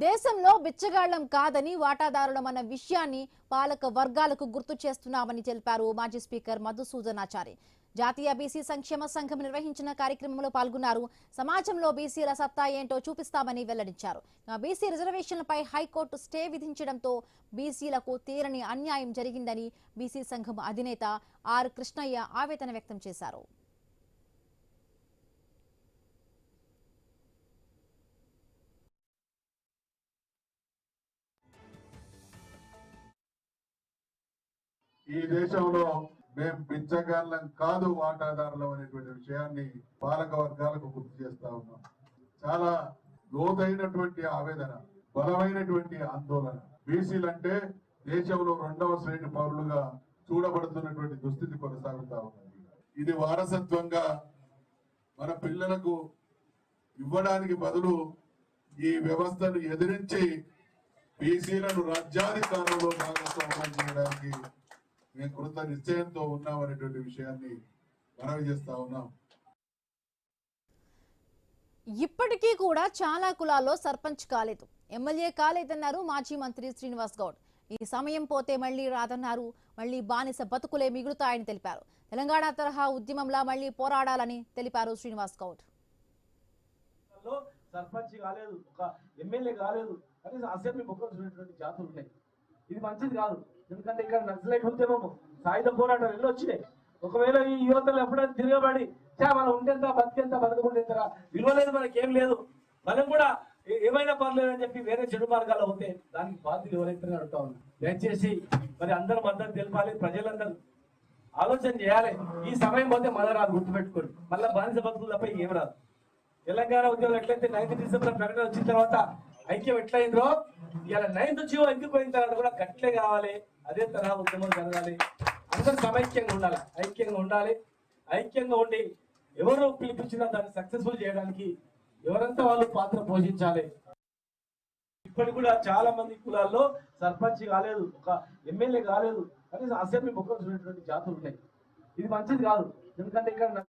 దేశంలో బిచ్చగాళ్లం కాదని వాటాదారులమన్న విషయాన్ని పాలక వర్గాలకు గుర్తు చేస్తున్నామని తెలిపారు మాజీ స్పీకర్ మధుసూదనాచారి. జాతీయ బీసీ సంక్షేమ సంఘం నిర్వహించిన కార్యక్రమంలో పాల్గొన్నారు. సమాజంలో బీసీల సత్తా ఏంటో చూపిస్తామని వెల్లడించారు. బీసీ రిజర్వేషన్లపై హైకోర్టు స్టే విధించడంతో బీసీలకు తీరని అన్యాయం జరిగిందని బీసీ సంఘం అధినేత ఆర్ కృష్ణయ్య ఆవేదన వ్యక్తం చేశారు. ఈ దేశంలో మేము బిచ్చగాళ్ళం కాదు, వాటాదారులం అనేటువంటి విషయాన్ని పాలక వర్గాలకు గుర్తు చేస్తా ఉన్నాం. చాలా లోతైనటువంటి ఆవేదన, బలమైనటువంటి ఆందోళన. బీసీలంటే దేశంలో 2వ శ్రేణి పౌరులుగా చూడబడుతున్నటువంటి దుస్థితి కొనసాగుతా ఉన్నది. ఇది వారసత్వంగా మన పిల్లలకు ఇవ్వడానికి బదులు ఈ వ్యవస్థను ఎదిరించి బీసీలను రాజ్యాధికారంలో భాగస్వామ్యం చేయడానికి మేము కృత నిశ్చయంతో ఉన్నామనేటువంటి విషయాన్ని మనవి చేస్తా ఉన్నాం. ఇప్పటికీ కూడా చాలా కులాల్లో సర్పంచ్ కాలేదు, ఎమ్మెల్యే కాలేదన్నారు మాజీ మంత్రి శ్రీనివాస్ గౌడ్. ఈ సమయం పోతే మళ్లీ రాదన్నారు. మళ్లీ బానిస బతుకులే మిగులుతాయని తెలిపారు. తెలంగాణ తరహా ఉద్యమంలా మళ్లీ పోరాడాలని తెలిపారు శ్రీనివాస్ గౌడ్. సర్పంచ్ కాలేదు, ఒక ఎమ్మెల్యే కాలేదు, కనీసం అసెంబ్లీ మొక్కలు జాతులు ఉన్నాయి. ఇది మంచిది కాదు. ఎందుకంటే ఇక్కడ నక్సలైట్ ఉద్యమము, సాయుధ పోరాటాలు ఎన్నో వచ్చినాయి. ఒకవేళ ఈ యువతలు ఎప్పుడైనా తిరగబడి మనం ఉంటేంత బతికేంత బతకకుంటేంతరా విలువలేదు, మనకేం లేదు, మనం కూడా ఏమైనా పర్లేదు అని చెప్పి వేరే చెడు మార్గాలు అవుతే దానికి బాధ్యతలు ఎవరైతే అడుగుతా ఉన్నారు. దయచేసి మరి అందరూ మద్దతు తెలపాలి, ప్రజలందరూ ఆలోచన చేయాలి. ఈ సమయం పోతే మన రాదు, గుర్తుపెట్టుకోండి. మళ్ళీ బానిస బతుకులు తప్ప ఏం రాదు. తెలంగాణ ఉద్యమం ఎట్లయితే 9th డిసెంబర్ ప్రకటన వచ్చిన తర్వాత ఐక్యం ఎట్లయిందో, ఇలా 9th జీవో ఎందుకు పోయిన తర్వాత కూడా గట్లే కావాలి. అదే తరహా ఉద్యమం జరగాలి. అందరూ సమైక్యంగా ఉండాలి, ఐక్యంగా ఉండాలి. ఐక్యంగా ఉండి ఎవరు పిలిపించినా దాన్ని సక్సెస్ఫుల్ చేయడానికి ఎవరంతా వాళ్ళు పాత్ర పోషించాలి. ఇప్పటికి కూడా చాలా మంది కులాల్లో సర్పంచ్ కాలేదు, ఒక ఎమ్మెల్యే కాలేదు, కనీసం అసెంబ్లీ మొక్కలు జాతులు ఉన్నాయి. ఇది మంచిది కాదు. ఎందుకంటే ఇక్కడ